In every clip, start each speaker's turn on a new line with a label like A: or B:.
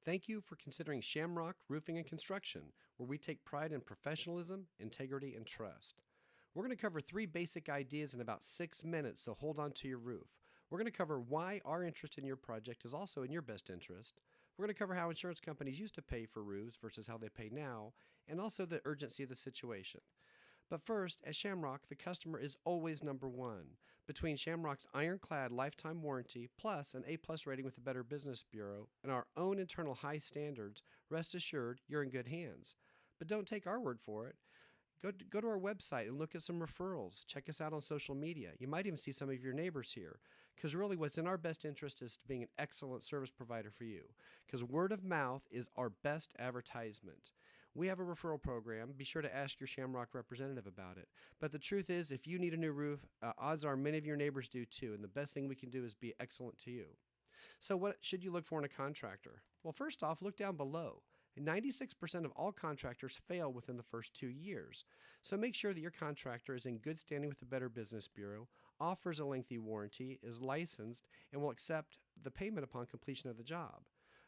A: Thank you for considering Shamrock Roofing and Construction, where we take pride in professionalism, integrity, and trust. We're going to cover three basic ideas in about 6 minutes, so hold on to your roof. We're going to cover why our interest in your project is also in your best interest. We're going to cover how insurance companies used to pay for roofs versus how they pay now, and also the urgency of the situation. But first, at Shamrock, the customer is always number one. Between Shamrock's ironclad lifetime warranty, plus an A-plus rating with the Better Business Bureau, and our own internal high standards, rest assured you're in good hands. But don't take our word for it. Go to our website and look at some referrals. Check us out on social media. You might even see some of your neighbors here. Because really, what's in our best interest is being an excellent service provider for you. Because word of mouth is our best advertisement. We have a referral program. Be sure to ask your Shamrock representative about it. But the truth is, if you need a new roof, odds are many of your neighbors do too. And the best thing we can do is be excellent to you. So, what should you look for in a contractor? Well, first off, look down below. 96% of all contractors fail within the first 2 years. So make sure that your contractor is in good standing with the Better Business Bureau, offers a lengthy warranty, is licensed, and will accept the payment upon completion of the job,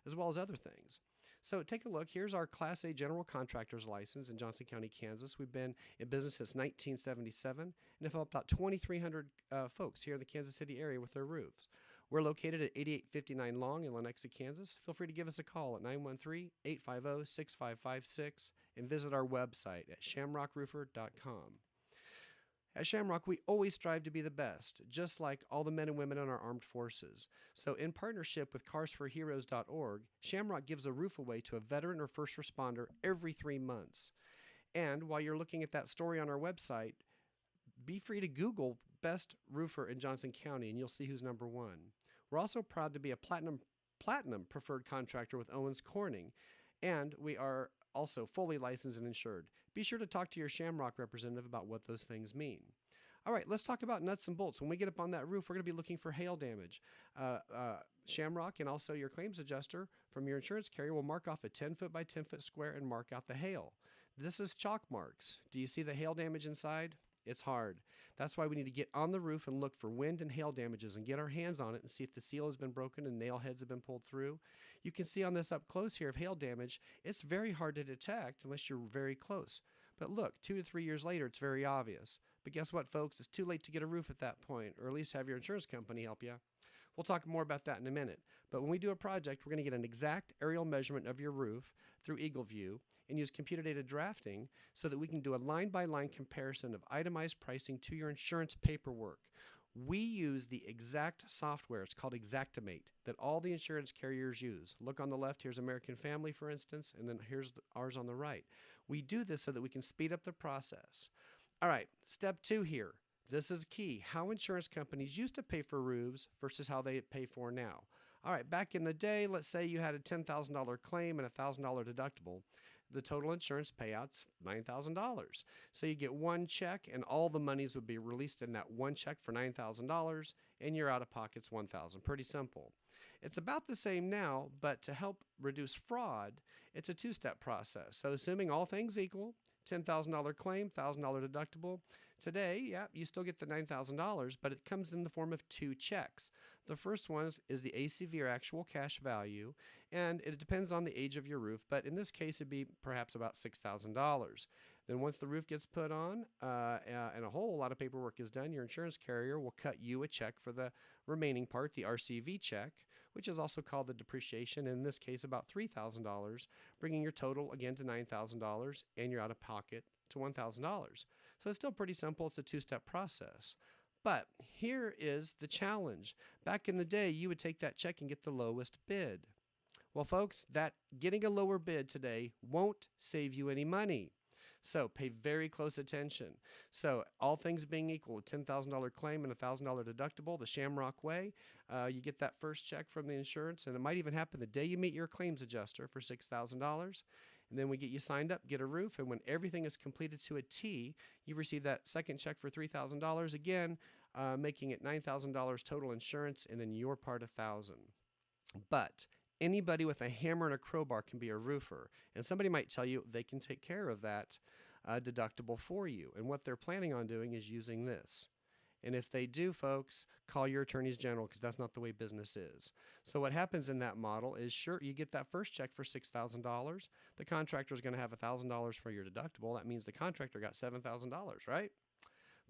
A: as well as other things. So take a look. Here's our Class A General Contractor's license in Johnson County, Kansas. We've been in business since 1977 and have helped about 2,300 folks here in the Kansas City area with their roofs. We're located at 8859 Long in Lenexa, Kansas. Feel free to give us a call at 913-850-6556 and visit our website at shamrockroofer.com. At Shamrock, we always strive to be the best, just like all the men and women in our armed forces. So, in partnership with carsforheroes.org, Shamrock gives a roof away to a veteran or first responder every 3 months. And while you're looking at that story on our website, be free to Google best roofer in Johnson County, and you'll see who's number one. We're also proud to be a platinum preferred contractor with Owens Corning, and we are also fully licensed and insured. Be sure to talk to your Shamrock representative about what those things mean. All right, let's talk about nuts and bolts. When we get up on that roof, we're going to be looking for hail damage. Shamrock and also your claims adjuster from your insurance carrier will mark off a 10-foot by 10-foot square and mark out the hail. This is chalk marks. Do you see the hail damage inside? It's hard. That's why we need to get on the roof and look for wind and hail damages and get our hands on it and see if the seal has been broken and nail heads have been pulled through. You can see on this up close here of hail damage, it's very hard to detect unless you're very close. But look, 2 to 3 years later, it's very obvious. But guess what, folks? It's too late to get a roof at that point, or at least have your insurance company help you. We'll talk more about that in a minute. But when we do a project, we're going to get an exact aerial measurement of your roof through EagleView and use computer data drafting so that we can do a line-by-line comparison of itemized pricing to your insurance paperwork. We use the exact software, it's called Xactimate, that all the insurance carriers use. Look on the left, here's American Family, for instance, and then here's ours on the right. We do this so that we can speed up the process. All right, step 2 here. This is key. How insurance companies used to pay for roofs versus how they pay for now. All right, back in the day, let's say you had a $10,000 claim and a $1,000 deductible. The total insurance payout's $9,000. So you get one check and all the monies would be released in that one check for $9,000 and your out-of-pocket's $1,000. Pretty simple. It's about the same now, but to help reduce fraud, it's a two-step process. So assuming all things equal, $10,000 claim, $1,000 deductible. Today, yeah, you still get the $9,000, but it comes in the form of 2 checks. The first one is the ACV, or actual cash value, and it depends on the age of your roof, but in this case, it'd be perhaps about $6,000. Then once the roof gets put on and a whole lot of paperwork is done, your insurance carrier will cut you a check for the remaining part, the RCV check, which is also called the depreciation, in this case about $3,000, bringing your total again to $9,000 and you're out of pocket to $1,000. So it's still pretty simple. It's a 2-step process. But here is the challenge. Back in the day, you would take that check and get the lowest bid. Well, folks, that getting a lower bid today won't save you any money. So pay very close attention. So all things being equal, a $10,000 claim and a $1,000 deductible, the Shamrock way, you get that first check from the insurance, and it might even happen the day you meet your claims adjuster for $6,000. And then we get you signed up, get a roof, and when everything is completed to a T, you receive that second check for $3,000 again, making it $9,000 total insurance, and then your part $1,000. But anybody with a hammer and a crowbar can be a roofer, and somebody might tell you they can take care of that deductible for you. And what they're planning on doing is using this. And if they do, folks, call your attorneys general because that's not the way business is. So what happens in that model is, sure, you get that first check for $6,000. The contractor is going to have $1,000 for your deductible. That means the contractor got $7,000, right?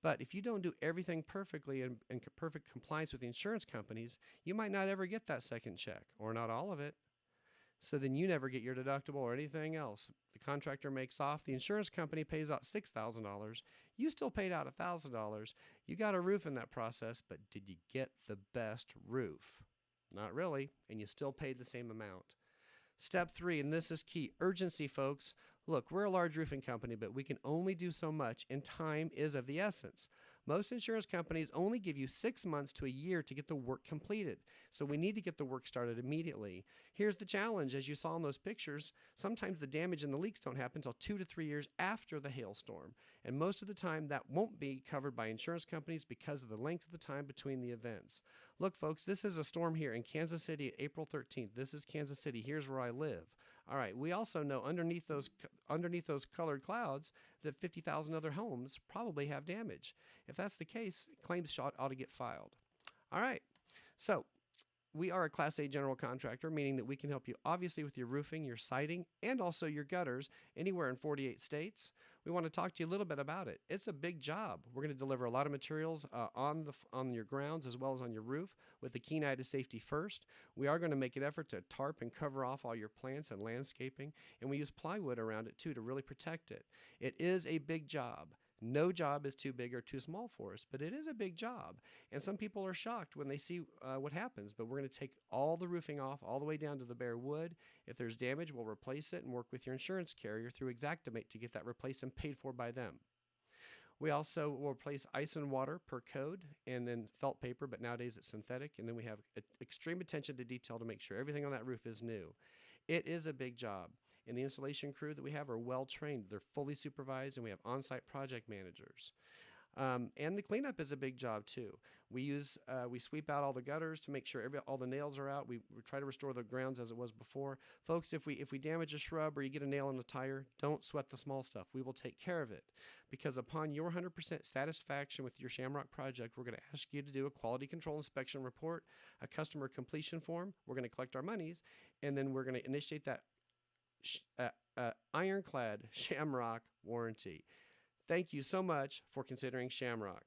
A: But if you don't do everything perfectly and in perfect compliance with the insurance companies, you might not ever get that second check, or not all of it. So then you never get your deductible or anything else. The contractor makes off. The insurance company pays out $6,000. You still paid out $1,000. You got a roof in that process, but did you get the best roof? Not really, and you still paid the same amount. Step 3, and this is key, urgency, folks. Look, we're a large roofing company, but we can only do so much, and time is of the essence. Most insurance companies only give you 6 months to a year to get the work completed, so we need to get the work started immediately. Here's the challenge, as you saw in those pictures, sometimes the damage and the leaks don't happen until 2 to 3 years after the hailstorm, and most of the time that won't be covered by insurance companies because of the length of the time between the events. Look, folks, this is a storm here in Kansas City, April 13th. This is Kansas City. Here's where I live. All right, we also know underneath those colored clouds that 50,000 other homes probably have damage. If that's the case, claims ought to get filed. All right, so we are a Class A general contractor, meaning that we can help you obviously with your roofing, your siding, and also your gutters anywhere in 48 states. We want to talk to you a little bit about it. It's a big job. We're going to deliver a lot of materials on your grounds as well as on your roof with the keen eye to safety first. We are going to make an effort to tarp and cover off all your plants and landscaping, and we use plywood around it too to really protect it. It is a big job. No job is too big or too small for us, but it is a big job. And some people are shocked when they see what happens, but we're going to take all the roofing off all the way down to the bare wood. If there's damage, we'll replace it and work with your insurance carrier through Exactimate to get that replaced and paid for by them. We also will replace ice and water per code, and then felt paper, but nowadays it's synthetic. And then we have extreme attention to detail to make sure everything on that roof is new. It is a big job, and the installation crew that we have are well trained. They're fully supervised, and we have on-site project managers. And the cleanup is a big job too. We sweep out all the gutters to make sure all the nails are out. We try to restore the grounds as it was before. Folks, if we damage a shrub or you get a nail in a tire, don't sweat the small stuff. We will take care of it, because upon your 100% satisfaction with your Shamrock project, we're going to ask you to do a quality control inspection report, a customer completion form. We're going to collect our monies, and then we're going to initiate that ironclad Shamrock warranty. Thank you so much for considering Shamrock.